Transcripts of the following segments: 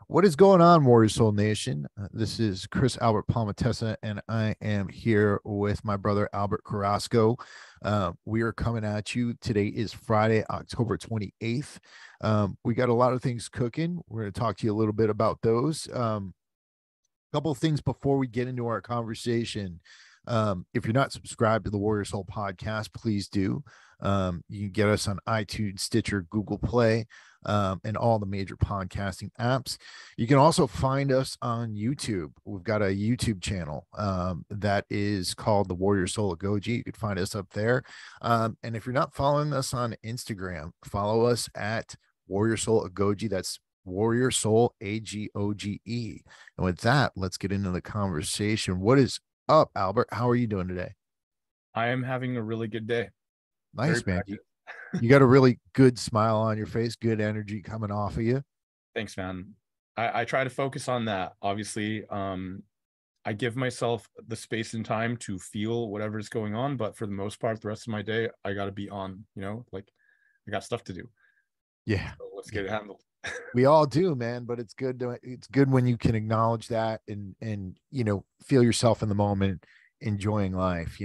What is going on, Warrior Soul Nation? This is Chris Albert Palmatessa, and I am here with my brother Albert Carrasco. We are coming at you. Today is Friday, October 28th. We got a lot of things cooking. We're going to talk to you a little bit about those. Couple of things before we get into our conversation. If you're not subscribed to the Warrior Soul podcast, please do. You can get us on iTunes, Stitcher, Google Play, and all the major podcasting apps. You can also find us on YouTube. We've got a YouTube channel that is called the Warrior Soul Agoji. You could find us up there. And if you're not following us on Instagram, follow us at Warrior Soul Agoji. That's Warrior Soul Agoge. And with that, let's get into the conversation. What is up, Albert? How are you doing today? I am having a really good day. Very Nice, man. productive. You got a really good smile on your face, good energy coming off of you. Thanks, man. I try to focus on that. Obviously, I give myself the space and time to feel whatever's going on, but for the most part, the rest of my day, I got to be on, like I got stuff to do. Yeah. So let's get it handled. We all do, man, but it's good when you can acknowledge that and feel yourself in the moment, enjoying life,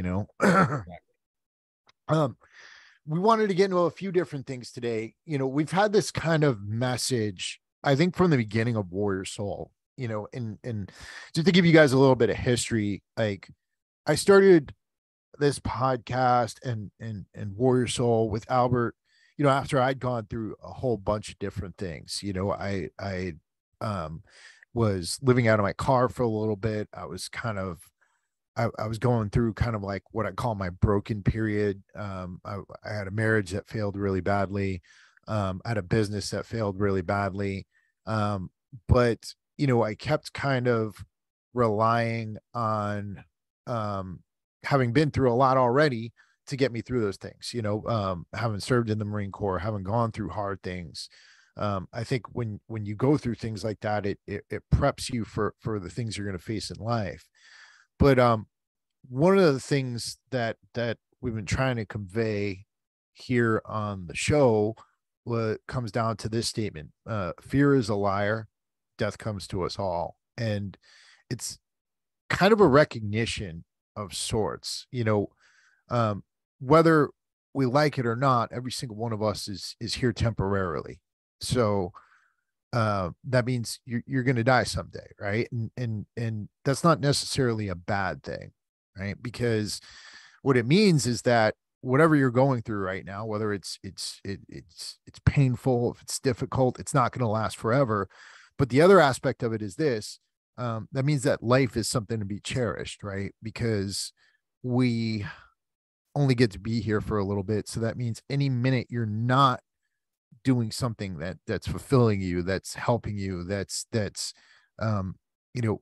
um we wanted to get into a few different things today. We've had this kind of message, I think, from the beginning of Warrior Soul, and just to give you guys a little bit of history, like I started this podcast and Warrior Soul with Albert, after I'd gone through a whole bunch of different things. I um was living out of my car for a little bit. I was going through kind of like what I call my broken period. I had a marriage that failed really badly. I had a business that failed really badly. But I kept kind of relying on having been through a lot already to get me through those things. Having served in the Marine Corps, having gone through hard things. I think when you go through things like that, it preps you for the things you're going to face in life. But one of the things that we've been trying to convey here on the show, what comes down to this statement: fear is a liar, death comes to us all. And it's kind of a recognition of sorts. Whether we like it or not, every single one of us is here temporarily. So that means you're going to die someday, right? And that's not necessarily a bad thing, right? Because what it means is that whatever you're going through right now, whether it's painful, if it's difficult, it's not going to last forever. But the other aspect of it is this: that means that life is something to be cherished, right? Because we only get to be here for a little bit, so that means any minute you're not doing something that's fulfilling you, that's helping you, that's um you know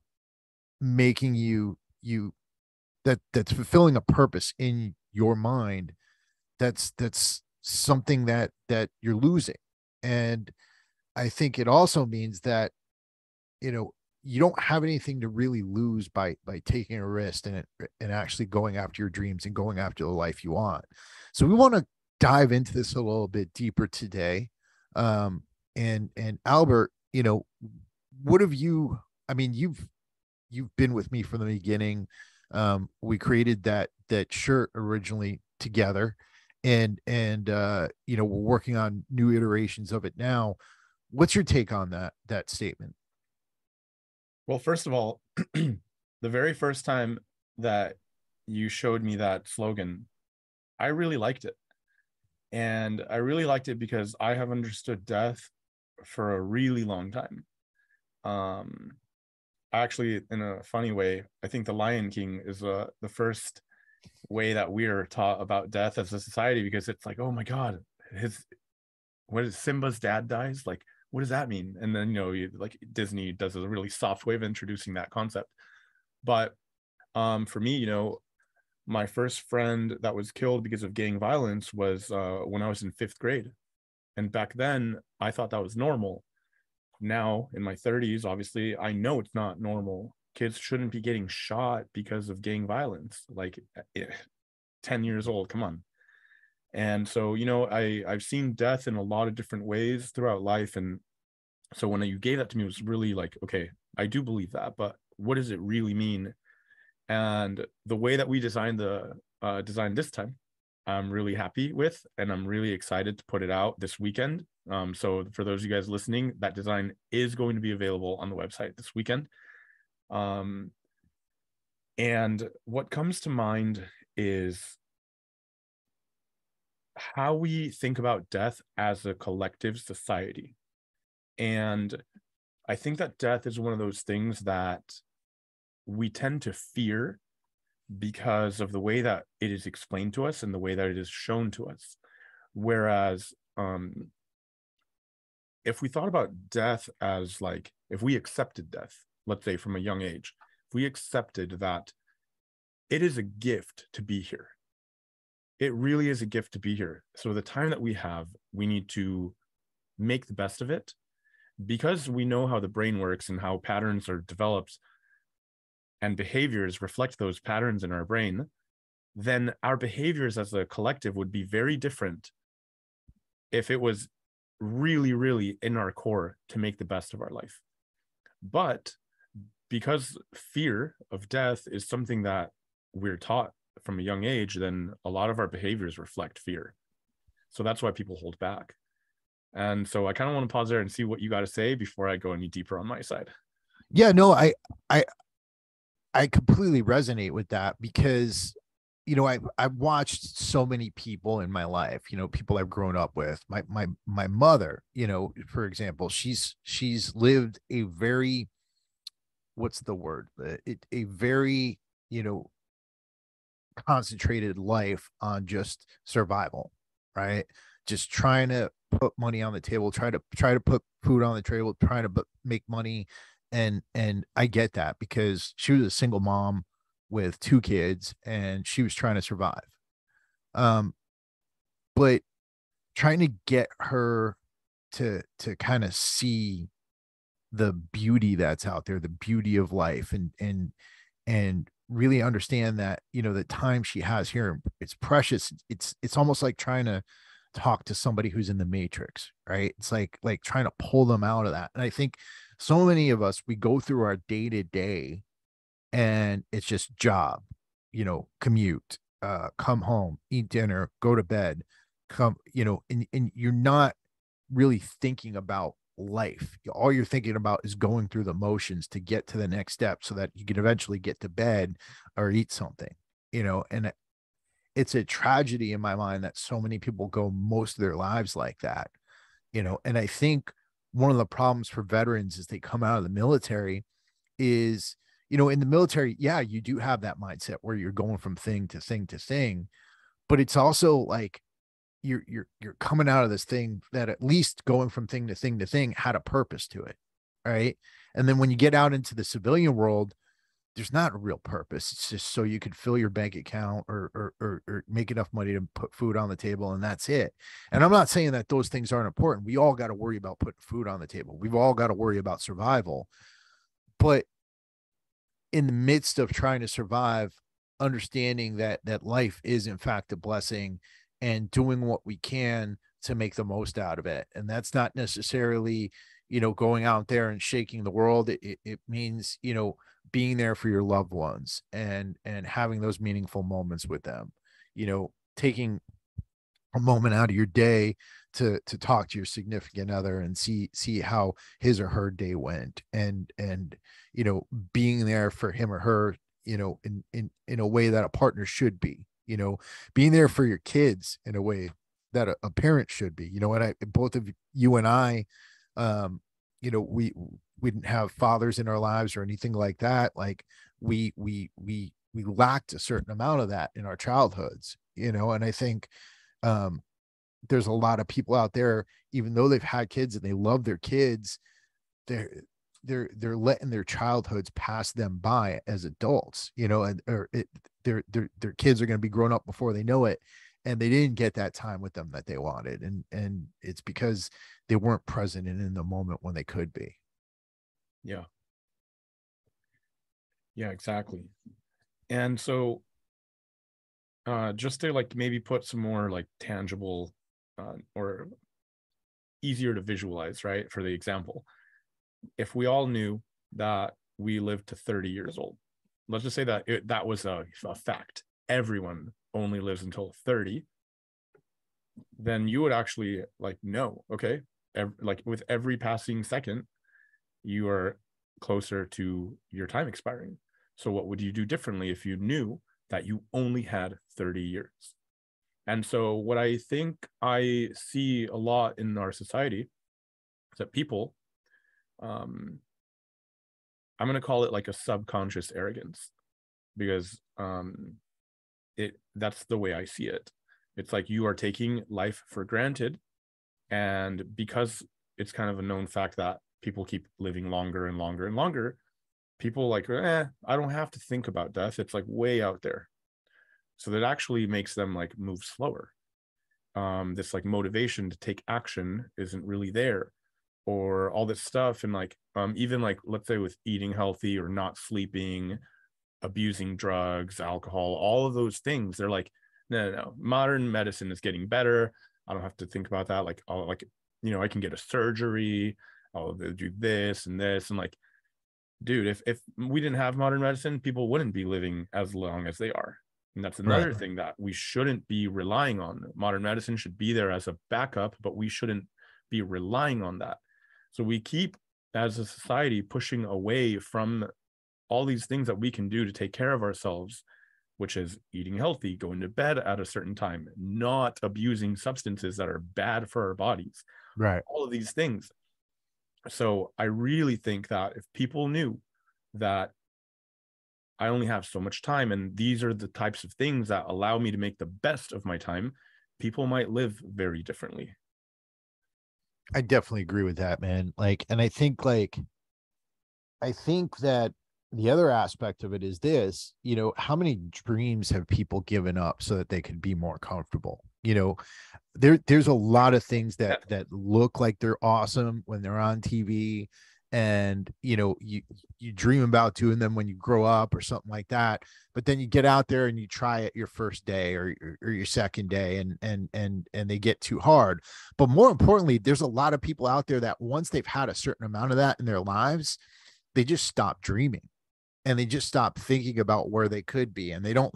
making you that's fulfilling a purpose in your mind, that's something that you're losing. And I think it also means that you don't have anything to really lose by taking a risk and actually going after your dreams and going after the life you want. So we want to dive into this a little bit deeper today. And Albert, what have you, I mean, you've been with me from the beginning. We created that shirt originally together, and we're working on new iterations of it now. What's your take on that statement? Well, first of all, the very first time that you showed me that slogan, I really liked it. And I really liked it because I have understood death for a really long time. Um, Actually, in a funny way, I think The Lion King is the first way that we're taught about death as a society, because it's like, oh my God, his what is Simba's dad dies? Like, what does that mean? And then like Disney does a really soft way of introducing that concept. But for me, my first friend that was killed because of gang violence was when I was in fifth grade. And back then, I thought that was normal. Now, in my 30s, obviously, I know it's not normal. Kids shouldn't be getting shot because of gang violence. Like, 10 years old, come on. And so, I've seen death in a lot of different ways throughout life. And So when you gave that to me, it was really like, okay, I do believe that, but what does it really mean? And the way that we designed the design this time, I'm really happy with, and I'm really excited to put it out this weekend. So for those of you guys listening, that design is going to be available on the website this weekend. Um, and what comes to mind is how we think about death as a collective society. And I think that death is one of those things that we tend to fear because of the way that it is explained to us and the way that it is shown to us. Whereas, if we thought about death as like, if we accepted death, let's say from a young age, if we accepted that it is a gift to be here, it really is a gift to be here. So the time that we have, we need to make the best of it, because we know how the brain works and how patterns are developed and behaviors reflect those patterns in our brain. Then our behaviors as a collective would be very different if it was really, really in our core to make the best of our life. But because fear of death is something that we're taught from a young age, then a lot of our behaviors reflect fear. So that's why people hold back. And so I kind of want to pause there and see what you got to say before I go any deeper on my side. Yeah, no, I I completely resonate with that because I've watched so many people in my life, people I've grown up with. My mother, for example, she's lived a very, what's the word? A very, you know, concentrated life on just survival, right? Just trying to put money on the table, try to put food on the table, trying to make money. And I get that because she was a single mom with two kids and she was trying to survive. Um, but trying to get her to kind of see the beauty that's out there, the beauty of life, and really understand that the time she has here, it's precious. It's almost like trying to talk to somebody who's in the matrix, right? It's like trying to pull them out of that. And I think so many of us, we go through our day to day and it's just job, commute, come home, eat dinner, go to bed, come, and you're not really thinking about life. All you're thinking about is going through the motions to get to the next step so that you can eventually get to bed or eat something, and it's a tragedy in my mind that so many people go most of their lives like that, and I think one of the problems for veterans is they come out of the military is, in the military, yeah, you do have that mindset where you're going from thing to thing to thing, but it's also like you're coming out of this thing that at least going from thing to thing to thing had a purpose to it, right? And then when you get out into the civilian world, there's not a real purpose. It's just so you could fill your bank account or make enough money to put food on the table, and that's it. And I'm not saying that those things aren't important. We all got to worry about putting food on the table. We've all got to worry about survival. But in the midst of trying to survive, understanding that life is in fact a blessing and doing what we can to make the most out of it. And that's not necessarily, going out there and shaking the world. It means, being there for your loved ones and having those meaningful moments with them, taking a moment out of your day to talk to your significant other and see how his or her day went, and being there for him or her, in a way that a partner should be, being there for your kids in a way that a parent should be, and I, both of you and I, um we didn't have fathers in our lives or anything like that. Like we lacked a certain amount of that in our childhoods, and I think um, there's a lot of people out there, even though they've had kids and they love their kids, they're they're letting their childhoods pass them by as adults, and their kids are going to be grown up before they know it, and they didn't get that time with them that they wanted, and it's because they weren't present and in the moment when they could be. Yeah. Yeah, exactly. And so just to like maybe put some more like tangible or easier to visualize, right? For the example. if we all knew that we lived to 30 years old, let's just say that that was a fact. Everyone only lives until 30, then you would actually like know, okay, like with every passing second, you are closer to your time expiring. So what would you do differently if you knew that you only had 30 years? And so what I think I see a lot in our society is that people, um, I'm going to call it like a subconscious arrogance, because that's the way I see it. It's like you are taking life for granted, and because it's kind of a known fact that people keep living longer and longer and longer, people like, I don't have to think about death. It's like way out there. So that actually makes them like move slower. This like motivation to take action isn't really there, or all this stuff. And like, even like, let's say with eating healthy or not sleeping, abusing drugs, alcohol, all of those things, they're like, no. Modern medicine is getting better. I don't have to think about that. Like, I'll like, I can get a surgery. I'll do this and this. And like, dude, if we didn't have modern medicine, people wouldn't be living as long as they are. And that's Right. another thing that we shouldn't be relying on. Modern medicine should be there as a backup, but we shouldn't be relying on that. So we keep, as a society, pushing away from all these things that we can do to take care of ourselves, which is eating healthy, going to bed at a certain time, not abusing substances that are bad for our bodies, Right. all of these things. So I really think that if people knew that I only have so much time and these are the types of things that allow me to make the best of my time, people might live very differently. I definitely agree with that, man. Like, and I think that the other aspect of it is this, how many dreams have people given up so that they could be more comfortable? There's a lot of things that look like they're awesome when they're on TV, and you dream about doing them when you grow up or something like that, but then you get out there and you try it your first day or your second day, and they get too hard. But more importantly, there's a lot of people out there that once they've had a certain amount of that in their lives, they just stop dreaming, and they just stop thinking about where they could be, and they don't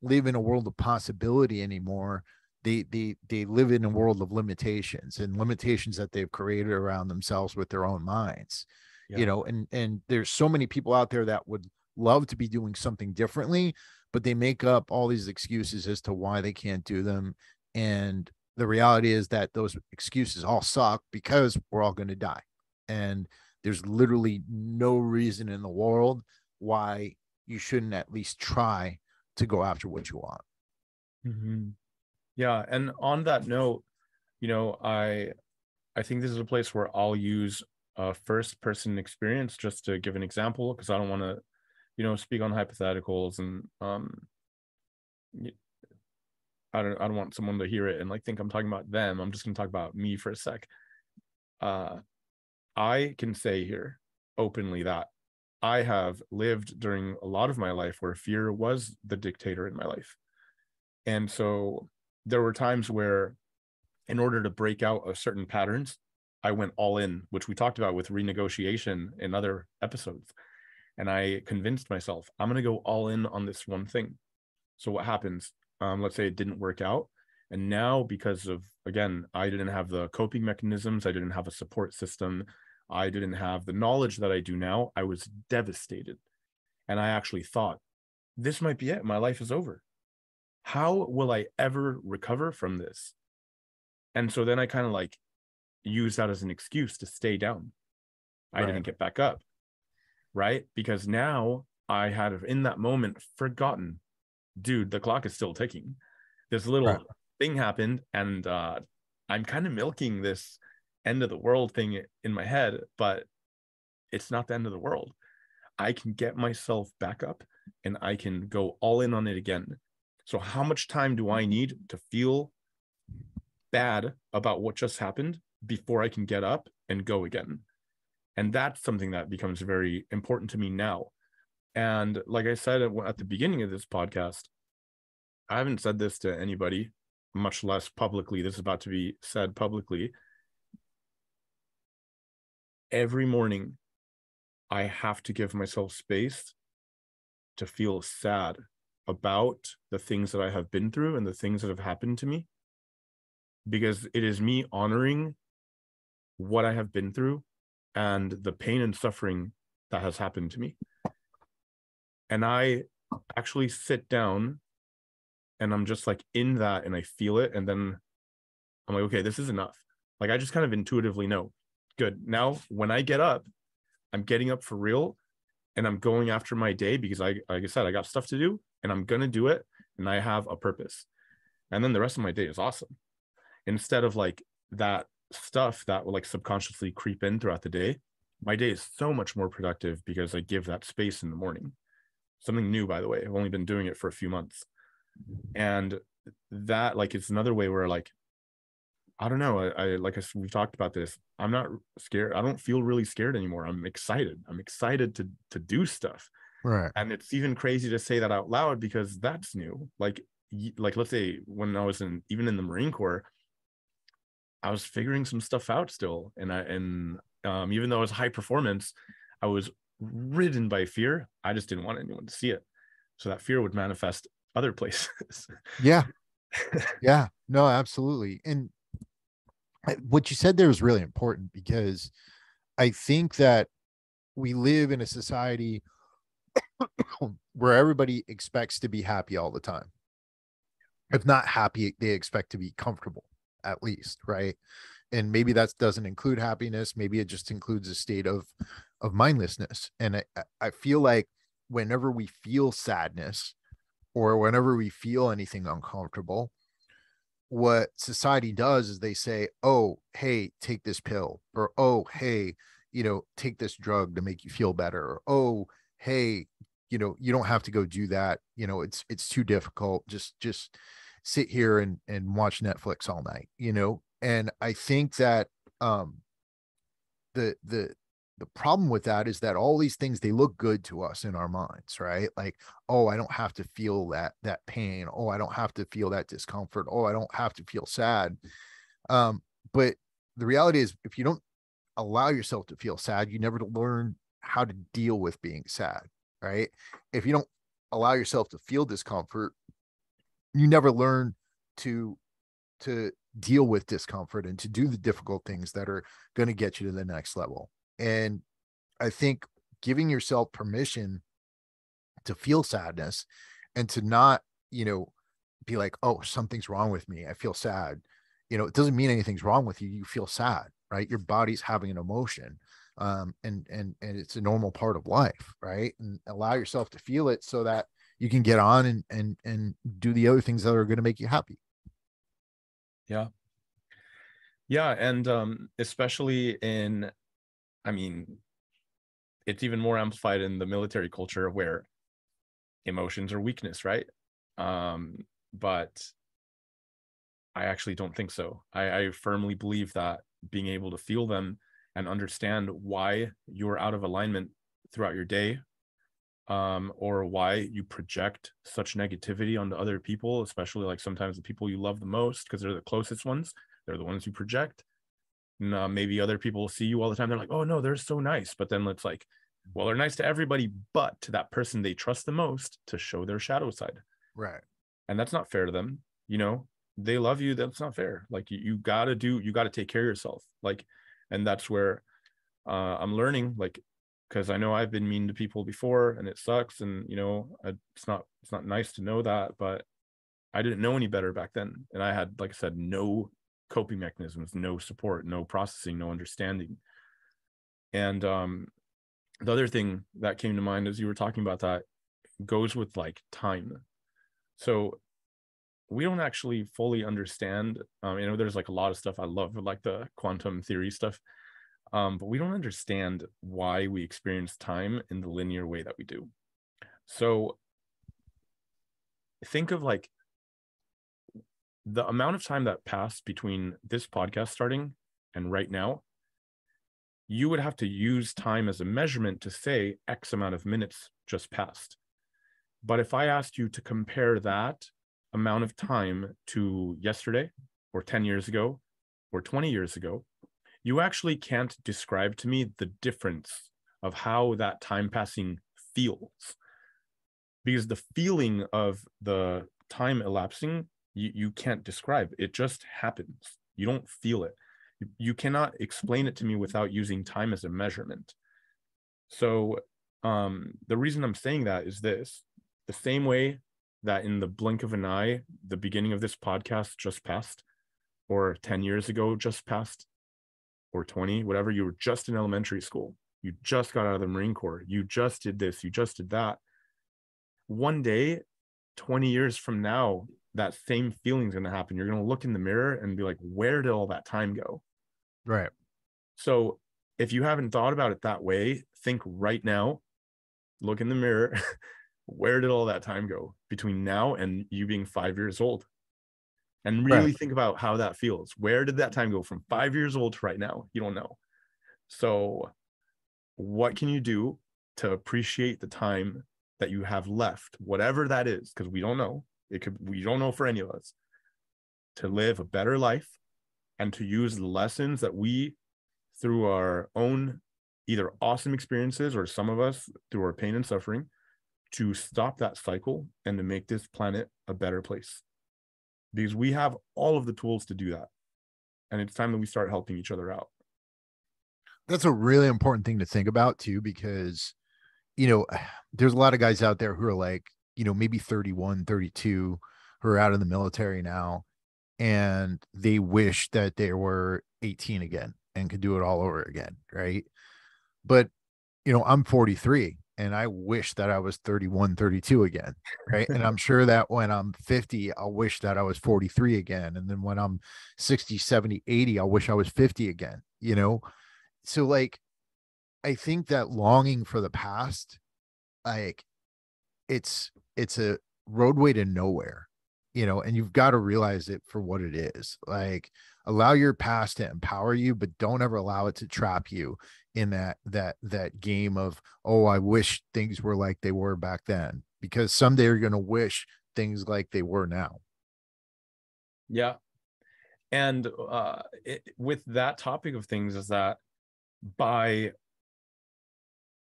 live in a world of possibility anymore. They live in a world of limitations, and limitations that they've created around themselves with their own minds. Yeah. And there's so many people out there that would love to be doing something differently, but they make up all these excuses as to why they can't do them. And the reality is that those excuses all suck, because we're all going to die, and there's literally no reason in the world why you shouldn't at least try to go after what you want. Mm-hmm. Yeah. And on that note, I think this is a place where I'll use a first person experience just to give an example, because I don't want to, speak on hypotheticals, and I don't want someone to hear it and like think I'm talking about them. I'm just going to talk about me for a sec. Uh, I can say here openly that I have lived during a lot of my life where fear was the dictator in my life. And so there were times where, in order to break out of certain patterns, I went all in, which we talked about with renegotiation in other episodes. And I convinced myself, I'm going to go all in on this one thing. So what happens? Let's say it didn't work out. And now, because of, again, I didn't have the coping mechanisms, I didn't have a support system, I didn't have the knowledge that I do now, I was devastated. And I actually thought, this might be it. My life is over. How will I ever recover from this? And so then I kind of like use that as an excuse to stay down. I Right. didn't get back up, right? Because now I had, in that moment, forgotten, dude, the clock is still ticking. This Right. little thing happened, and I'm kind of milking this end of the world thing in my head, but it's not the end of the world. I can get myself back up and I can go all in on it again. So how much time do I need to feel bad about what just happened before I can get up and go again? And that's something that becomes very important to me now. And like I said at the beginning of this podcast, I haven't said this to anybody, much less publicly. This is about to be said publicly. every morning I have to give myself space to feel sad about the things that I have been through and the things that have happened to me, because it is me honoring what I have been through and the pain and suffering that has happened to me. And I actually sit down and I'm just like in that and I feel it. And then I'm like, okay, this is enough. Like I just kind of intuitively know, good. Now, when I get up, I'm getting up for real and I'm going after my day because like I said, I got stuff to do and I'm going to do it. And I have a purpose. And then the rest of my day is awesome. Instead of like that stuff that will like subconsciously creep in throughout the day, my day is so much more productive because I give that space in the morning. Something new, by the way. I've only been doing it for a few months. And that like it's another way where like I don't know. I like we've talked about this. I'm not scared. I don't feel really scared anymore. I'm excited. I'm excited to do stuff. Right. And it's even crazy to say that out loud because that's new. Like let's say when I was even in the Marine Corps, I was figuring some stuff out still. And even though I was high performance, I was ridden by fear. I just didn't want anyone to see it. So that fear would manifest other places. Yeah. Yeah. No, absolutely. And what you said there is really important because I think that we live in a society where everybody expects to be happy all the time. If not happy, they expect to be comfortable at least, right? And maybe that doesn't include happiness. Maybe it just includes a state of mindlessness. And I feel like whenever we feel sadness or whenever we feel anything uncomfortable, what society does is they say, oh, hey, take this pill, or oh, hey, take this drug to make you feel better, or oh, hey, you don't have to go do that. It's too difficult. Just sit here and watch Netflix all night. And I think that um the problem with that is that all these things, they look good to us in our minds, right? Like, oh, I don't have to feel that pain. Oh, I don't have to feel that discomfort. Oh, I don't have to feel sad. But the reality is, if you don't allow yourself to feel sad, you never learn how to deal with being sad, right? If you don't allow yourself to feel discomfort, you never learn to to deal with discomfort and to do the difficult things that are going to get you to the next level. And I think giving yourself permission to feel sadness and to not, be like, oh, something's wrong with me, I feel sad. It doesn't mean anything's wrong with you. You feel sad, right? Your body's having an emotion. And it's a normal part of life, right? And allow yourself to feel it so that you can get on and do the other things that are going to make you happy. Yeah. Yeah. And especially in, I mean, it's even more amplified in the military culture where emotions are weakness, right? But I actually don't think so. I firmly believe that being able to feel them and understand why you're out of alignment throughout your day, or why you project such negativity onto other people, especially like sometimes the people you love the most, because they're the closest ones, they're the ones you project. And, maybe other people see you all the time. They're like, oh no, they're so nice. But then it's like, well, they're nice to everybody, but to that person they trust the most to show their shadow side. Right. And that's not fair to them. They love you. That's not fair. Like you gotta take care of yourself. Like, and that's where I'm learning, like, because I know I've been mean to people before and it sucks. And, it's not nice to know that, but I didn't know any better back then. And I had, like I said, no coping mechanisms, no support, no processing, no understanding. And the other thing that came to mind as you were talking about that goes with like time. So we don't actually fully understand, there's like a lot of stuff I love, like the quantum theory stuff, but we don't understand why we experience time in the linear way that we do. So think of like the amount of time that passed between this podcast starting and right now. You would have to use time as a measurement to say X amount of minutes just passed. But if I asked you to compare that amount of time to yesterday or 10 years ago or 20 years ago, you actually can't describe to me the difference of how that time passing feels, because the feeling of the time elapsing, you can't describe. It just happens. You don't feel it. You cannot explain it to me without using time as a measurement. So the reason I'm saying that is this: the same way that in the blink of an eye, the beginning of this podcast just passed, or 10 years ago just passed, or 20, whatever, you were just in elementary school, you just got out of the Marine Corps, you just did this, you just did that. One day, 20 years from now, that same feeling is going to happen. You're going to look in the mirror and be like, where did all that time go? Right. So if you haven't thought about it that way, think right now, look in the mirror. Where did all that time go between now and you being 5 years old? And Right. really think about how that feels. Where did that time go from 5 years old to right now? You don't know. So what can you do to appreciate the time that you have left, whatever that is? Because we don't know. We don't know for any of us, to live a better life and to use the lessons that we, through our own either awesome experiences or some of us through our pain and suffering, to stop that cycle and to make this planet a better place. Because we have all of the tools to do that. And it's time that we start helping each other out. That's a really important thing to think about too, because, you know, there's a lot of guys out there who are like, you know, maybe 31, 32, who are out in the military now, and they wish that they were 18 again and could do it all over again. Right. But, you know, I'm 43 and I wish that I was 31, 32 again. Right. And I'm sure that when I'm 50, I'll wish that I was 43 again. And then when I'm 60, 70, 80, I'll wish I was 50 again, you know? So, like, I think that longing for the past, like, it's a roadway to nowhere, you know, and you've got to realize it for what it is. Like, allow your past to empower you, but don't ever allow it to trap you in that game of, oh, I wish things were like they were back then, because someday you're going to wish things like they were now. Yeah. And with that topic of things is that by,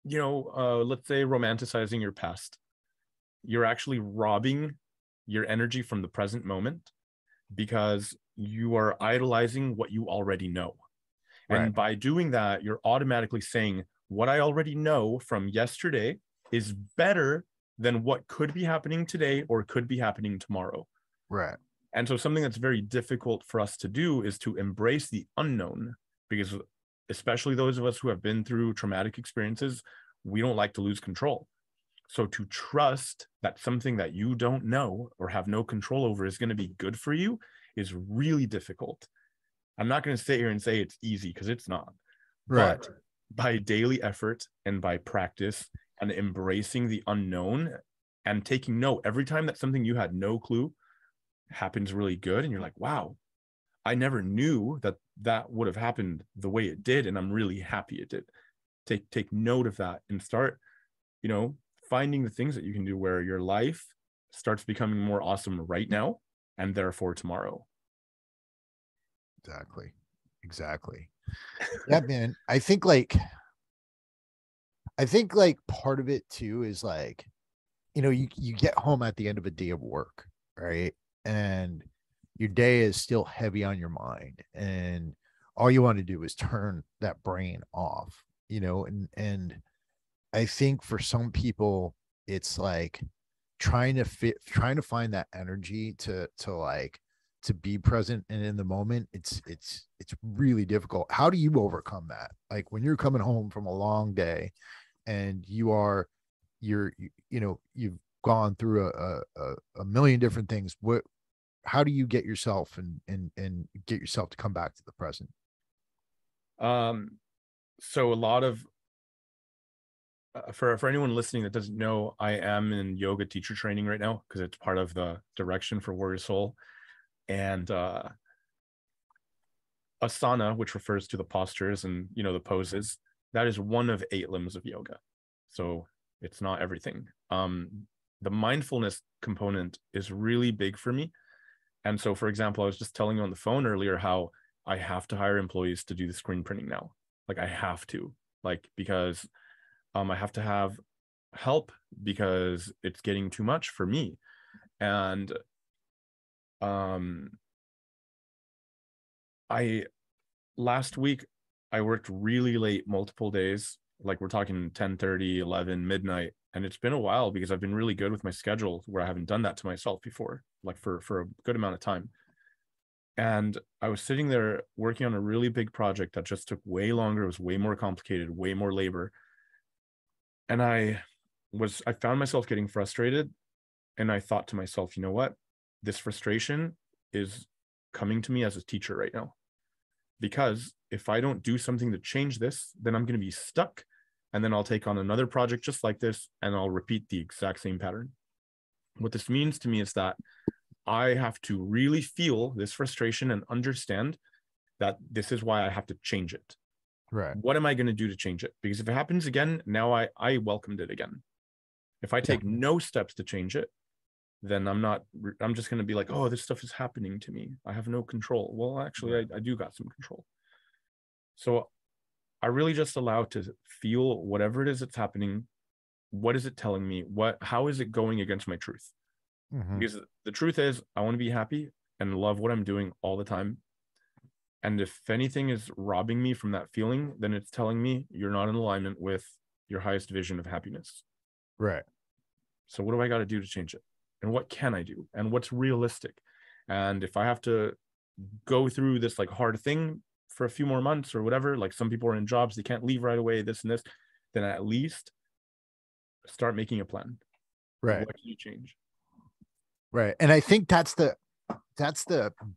let's say romanticizing your past, you're actually robbing your energy from the present moment, because you are idolizing what you already know. Right. And by doing that, you're automatically saying, what I already know from yesterday is better than what could be happening today or could be happening tomorrow. Right. And so something that's very difficult for us to do is to embrace the unknown, because especially those of us who have been through traumatic experiences, we don't like to lose control. So to trust that something that you don't know or have no control over is going to be good for you is really difficult. I'm not going to sit here and say it's easy, because it's not. Right. But by daily effort and by practice and embracing the unknown and taking note every time that something you had no clue happens really good, and you're like, wow, I never knew that that would have happened the way it did, and I'm really happy it did. Take note of that and start, finding the things that you can do where your life starts becoming more awesome right now and therefore tomorrow. Exactly. Yeah, man. I think like part of it too is like, you know, you get home at the end of a day of work, right? And your day is still heavy on your mind, and all you want to do is turn that brain off, you know, and I think for some people it's like trying to find that energy to be present and in the moment. It's really difficult. How do you overcome that? Like when you're coming home from a long day and you've gone through a million different things. How do you get yourself and get yourself to come back to the present? So a lot of for anyone listening that doesn't know, I am in yoga teacher training right now because it's part of the direction for Warrior Soul. And asana, which refers to the postures and the poses, that is one of 8 limbs of yoga. So it's not everything. The mindfulness component is really big for me. And so, for example, I was just telling you on the phone earlier how I have to hire employees to do the screen printing now. Like I have to, like, because I have to have help because it's getting too much for me. And um I last week I worked really late multiple days. Like we're talking 10:30, 11, midnight. And it's been a while because I've been really good with my schedule where I haven't done that to myself before, like for a good amount of time. And I was sitting there working on a really big project that just took way longer. It was way more complicated, way more labor. And I found myself getting frustrated. And I thought to myself, you know what? This frustration is coming to me as a teacher right now. Because if I don't do something to change this, then I'm going to be stuck. And then I'll take on another project just like this and I'll repeat the exact same pattern. What this means to me is that I have to really feel this frustration and understand that this is why I have to change it. Right. What am I going to do to change it? Because if it happens again, now I welcomed it again. If I Yeah. take no steps to change it, then I'm just going to be like, oh, this stuff is happening to me. I have no control. Well, actually, Right. I do got some control. So I really just allow to feel whatever it is that's happening. What is it telling me? How is it going against my truth? Mm-hmm. Because the truth is, I want to be happy and love what I'm doing all the time. And if anything is robbing me from that feeling, then it's telling me you're not in alignment with your highest vision of happiness. Right. So what do I got to do to change it? And what can I do? And what's realistic? And if I have to go through this like hard thing for a few more months or whatever, like some people are in jobs, they can't leave right away, this and this, then at least start making a plan. Right. What can you change? Right. And I think that's the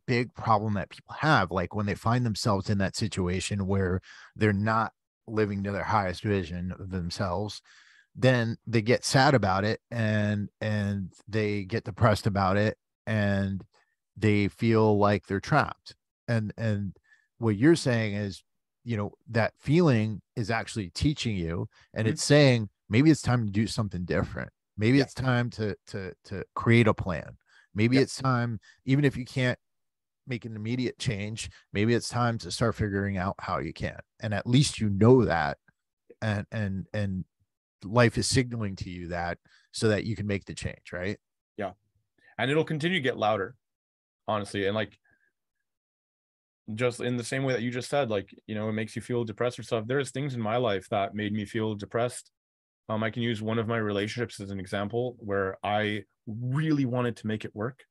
big problem that people have, like when they find themselves in that situation where they're not living to their highest vision of themselves, then they get sad about it, and they get depressed about it, and they feel like they're trapped. And what you're saying is, that feeling is actually teaching you, and Mm-hmm. it's saying maybe it's time to do something different. Maybe Yeah. it's time to create a plan. Maybe Yeah. it's time, even if you can't make an immediate change, maybe it's time to start figuring out how you can. And at least you know that, and life is signaling to you that, so that you can make the change, right? Yeah. And it'll continue to get louder, honestly. And like, just in the same way that you just said, like, it makes you feel depressed or stuff. There's things in my life that made me feel depressed. I can use one of my relationships as an example where I really wanted to make it work,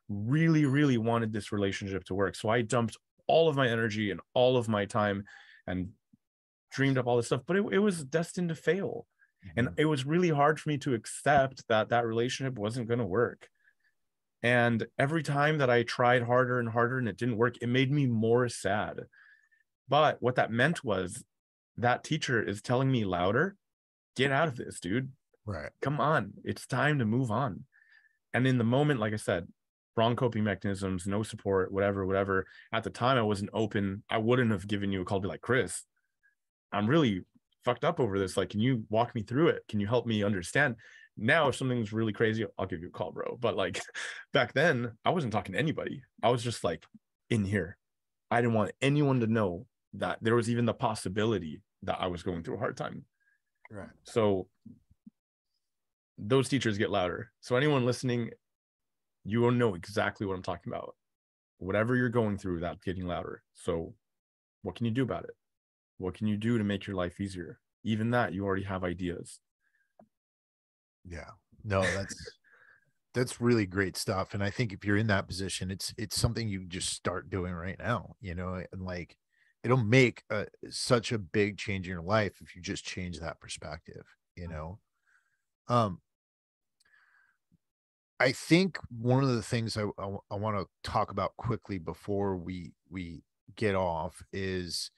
really, really wanted this relationship to work. So I dumped all of my energy and all of my time and dreamed up all this stuff, but it was destined to fail. And Mm-hmm. it was really hard for me to accept that that relationship wasn't going to work. And every time that I tried harder and harder and it didn't work, it made me more sad. But what that meant was that teacher is telling me louder, get out of this, dude. Right. Come on. It's time to move on. And in the moment, like I said, wrong coping mechanisms, no support, whatever, whatever. At the time, I wasn't open. I wouldn't have given you a call to be like, Chris, I'm really fucked up over this. Like, can you walk me through it? Can you help me understand? Now, if something's really crazy, I'll give you a call, bro. But like back then, I wasn't talking to anybody. I was just like in here. I didn't want anyone to know that there was even the possibility that I was going through a hard time. Right. So those teachers get louder. So anyone listening, you will know exactly what I'm talking about. Whatever you're going through, that's getting louder. So what can you do about it? What can you do to make your life easier? Even that, you already have ideas. Yeah. No, that's really great stuff. And I think if you're in that position, it's something you just start doing right now, and like it'll make such a big change in your life if you. Just change that perspective. um I think one of the things I want to talk about quickly before we get off is,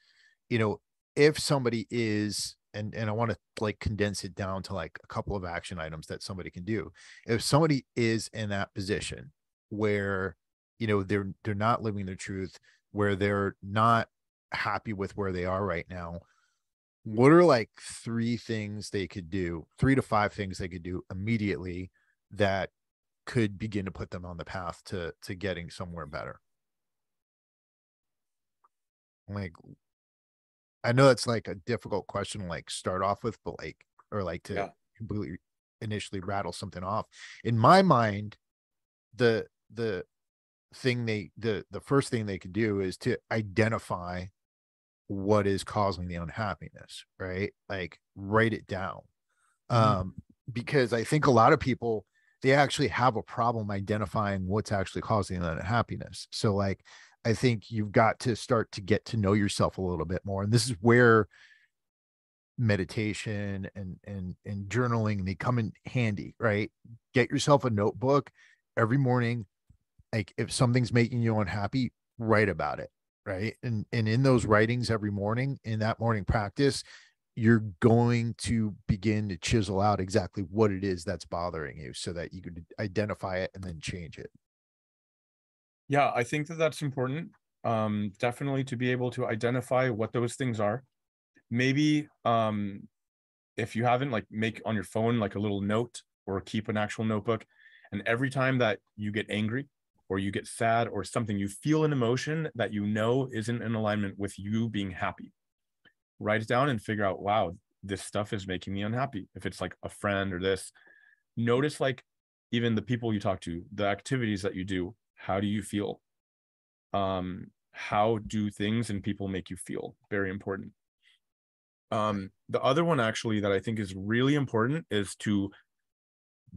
you know, if somebody is, and I want to like condense it down to like a couple of action items that somebody can do. If somebody is in that position where, they're not living their truth, where they're not happy with where they are right now, what are like three to five things they could do immediately that could begin to put them on the path to getting somewhere better? Like, I know that's like a difficult question to like start off with, but like, or like to Yeah. completely initially rattle something off. In my mind, the thing the first thing they could do is to identify what is causing the unhappiness, right? Like write it down. Mhm. Um, because I think a lot of people they actually have a problem identifying what's actually causing the unhappiness. So like I think you've got to start to get to know yourself a little bit more. And this is where meditation and journaling they come in handy, right? Get yourself a notebook every morning. Like if something's making you unhappy, write about it, right? And in those writings every morning, in that morning practice, you're going to begin to chisel out exactly what it is that's bothering you so that you could identify it and then change it. Yeah, I think that that's important. Definitely to be able to identify what those things are. Maybe if you haven't, like make on your phone like a little note or keep an actual notebook. And every time that you get angry or you get sad or something, you feel an emotion that you know isn't in alignment with you being happy, write it down and figure out, wow, this stuff is making me unhappy. If it's like a friend or this, notice like even the people you talk to, the activities that you do, how do you feel? How do things and people make you feel? Very important. The other one actually that I think is really important is to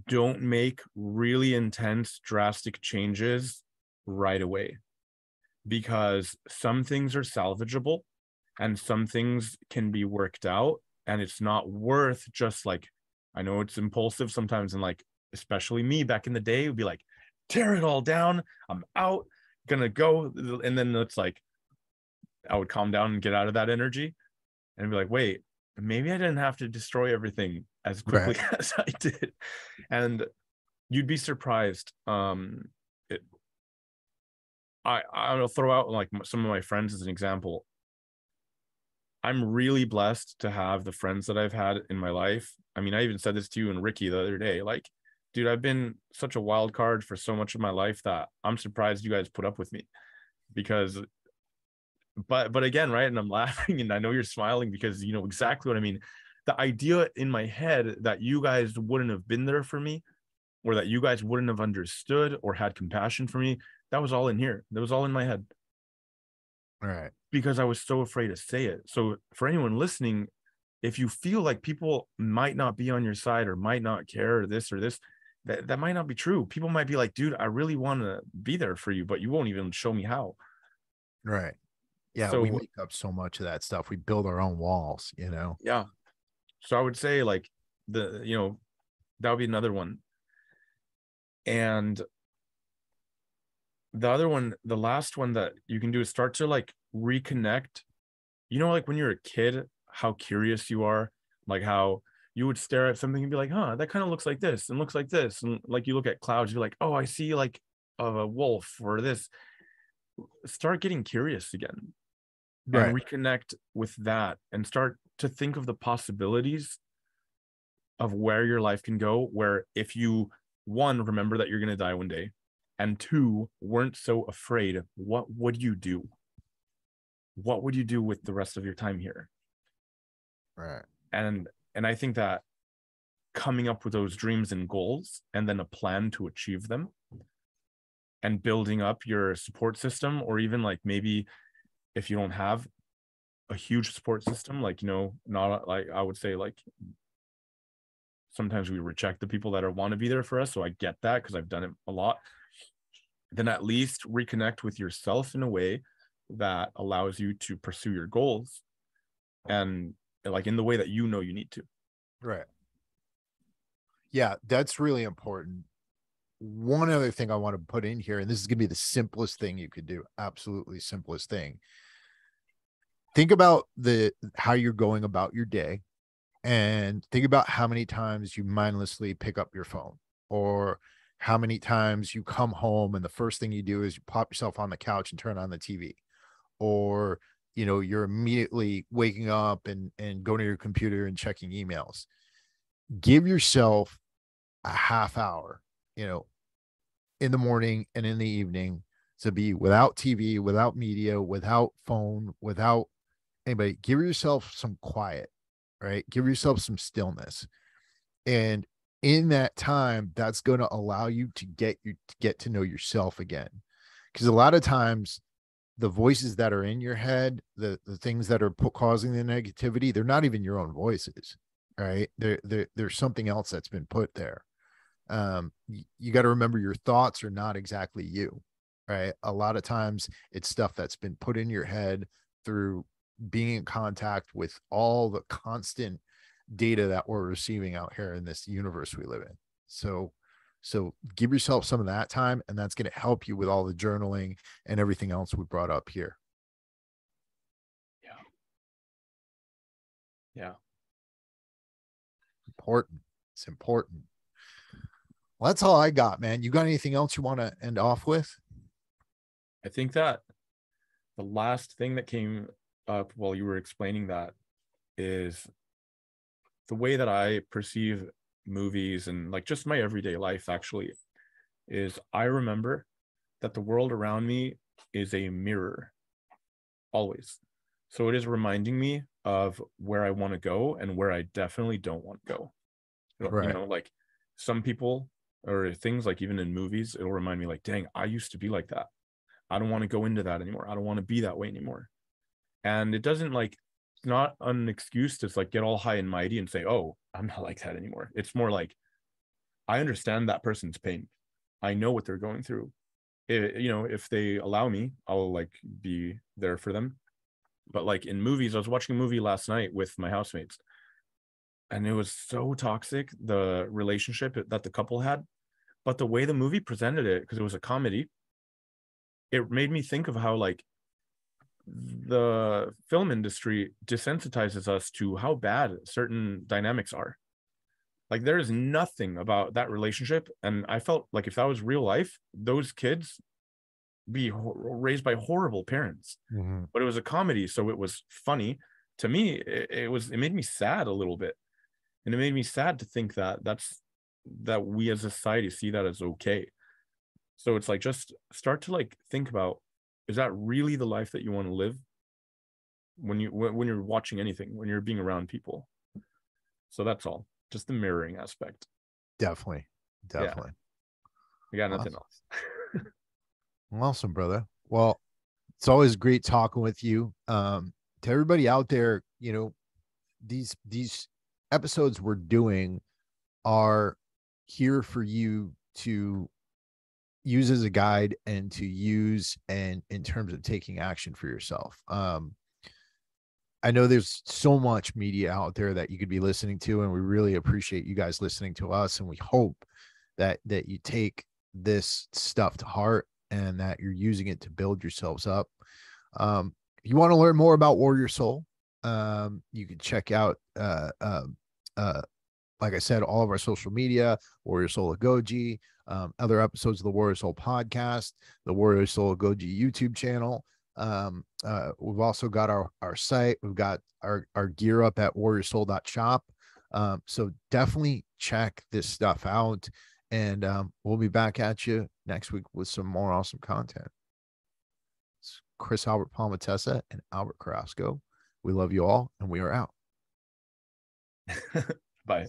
don't make really intense, drastic changes right away, because some things are salvageable and some things can be worked out. And it's not worth just like, I know it's impulsive sometimes, and like, especially me back in the day, would be like, tear it all down. I'm out, gonna go. And then it's like, I would calm down and get out of that energy and be like, wait, maybe I didn't have to destroy everything as quickly Right. as I did. And you'd be surprised. It, I'll throw out like some of my friends as an example. I'm really blessed to have the friends that I've had in my life. I mean, I even said this to you and Ricky the other day. Like, dude, I've been such a wild card for so much of my life that I'm surprised you guys put up with me. Because but again, right? And I'm laughing and I know you're smiling because you know exactly what I mean. The idea in my head that you guys wouldn't have been there for me, or that you guys wouldn't have understood or had compassion for me, that was all in here. That was all in my head All right. because I was so afraid to say it. So for anyone listening, if you feel like people might not be on your side or might not care or this, that might not be true. People might be like, dude, I really want to be there for you, but you won't even show me how. Right. Yeah, we So make up so much of that stuff. We build our own walls, you know. yeah. So I would say like that would be another one. And the other one, the last one that you can do is start to like reconnect. You know, like when you're a kid, how curious you are, like how you would stare at something and be like, huh, that kind of looks like this and looks like this. And like you look at clouds, you're like, oh, I see like a wolf or this. Start getting curious again and Right. reconnect with that and start to think of the possibilities of where your life can go. Where if you, one, remember that you're going to die one day, and two, weren't so afraid, what would you do? What would you do with the rest of your time here? Right. And I think that coming up with those dreams and goals and then a plan to achieve them and building up your support system, or even like maybe if you don't have a huge support system, like not like, I would say like sometimes we reject the people that are want to be there for us, so I get that because I've done it a lot. Then at least reconnect with yourself in a way that allows you to pursue your goals, and like in the way that you need to. Right. Yeah, that's really important. One other thing I want to put in here, and this is going to be the simplest thing you could do, absolutely simplest thing. Think about the how you're going about your day and think about how many times you mindlessly pick up your phone, or how many times you come home and the first thing you do is you pop yourself on the couch and turn on the TV, or you're immediately waking up and going to your computer and checking emails. Give yourself a half hour, you know, in the morning and in the evening to be without TV, without media, without phone, without anybody. Give yourself some quiet, right? Give yourself some stillness. And in that time, that's going to allow you to get to know yourself again. Because a lot of times the voices that are in your head, the things that are causing the negativity, they're not even your own voices, right? There's something else that's been put there. You got to remember your thoughts are not exactly you, right? A lot of times it's stuff that's been put in your head through being in contact with all the constant data that we're receiving out here in this universe we live in. So give yourself some of that time, and that's going to help you with all the journaling and everything else we brought up here. Yeah. Yeah. Important. It's important. Well, that's all I got, man. You got anything else you want to end off with? I think that the last thing that came up while you were explaining that is the way that I perceive movies and like just my everyday life actually is I remember that the world around me is a mirror always. So it is reminding me of where I want to go and where I definitely don't want to go. Right. You know, like some people or things like even in movies, it'll remind me like, dang, I used to be like that. I don't want to go into that anymore. I don't want to be that way anymore. And it doesn't like, it's not an excuse to like get all high and mighty and say, oh, I'm not like that anymore. It's more like, I understand that person's pain. I know what they're going through. You know, if they allow me, I'll like be there for them. But like in movies, I was watching a movie last night with my housemates, and it was so toxic, the relationship that the couple had. But the way the movie presented it, because it was a comedy, it made me think of how like the film industry desensitizes us to how bad certain dynamics are. Like there is nothing about that relationship, and I felt like if that was real life, those kids be raised by horrible parents. Mm-hmm. But it was a comedy, so it was funny. To me, it made me sad a little bit, and it made me sad to think that that we as a society see that as okay. So it's like just start to like think about, is that really the life that you want to live when you're watching anything, when you're being around people? So that's all, just the mirroring aspect. Definitely. Yeah, I got nothing Awesome. else. Awesome, brother. Well, it's always great talking with you. To everybody out there, you know, these episodes we're doing are here for you to use as a guide and to use and in terms of taking action for yourself. I know there's so much media out there that you could be listening to, and we really appreciate you guys listening to us. And we hope that you take this stuff to heart and that you're using it to build yourselves up. If you want to learn more about Warrior Soul, you can check out, like I said, all of our social media, Warrior Soul Goji, other episodes of the Warrior Soul podcast, the Warrior Soul Goji YouTube channel. We've also got our site. We've got our gear up at warriorsoul.shop. So definitely check this stuff out. And we'll be back at you next week with some more awesome content. It's Chris Albert Palmatessa and Albert Carrasco. We love you all, and we are out. Bye.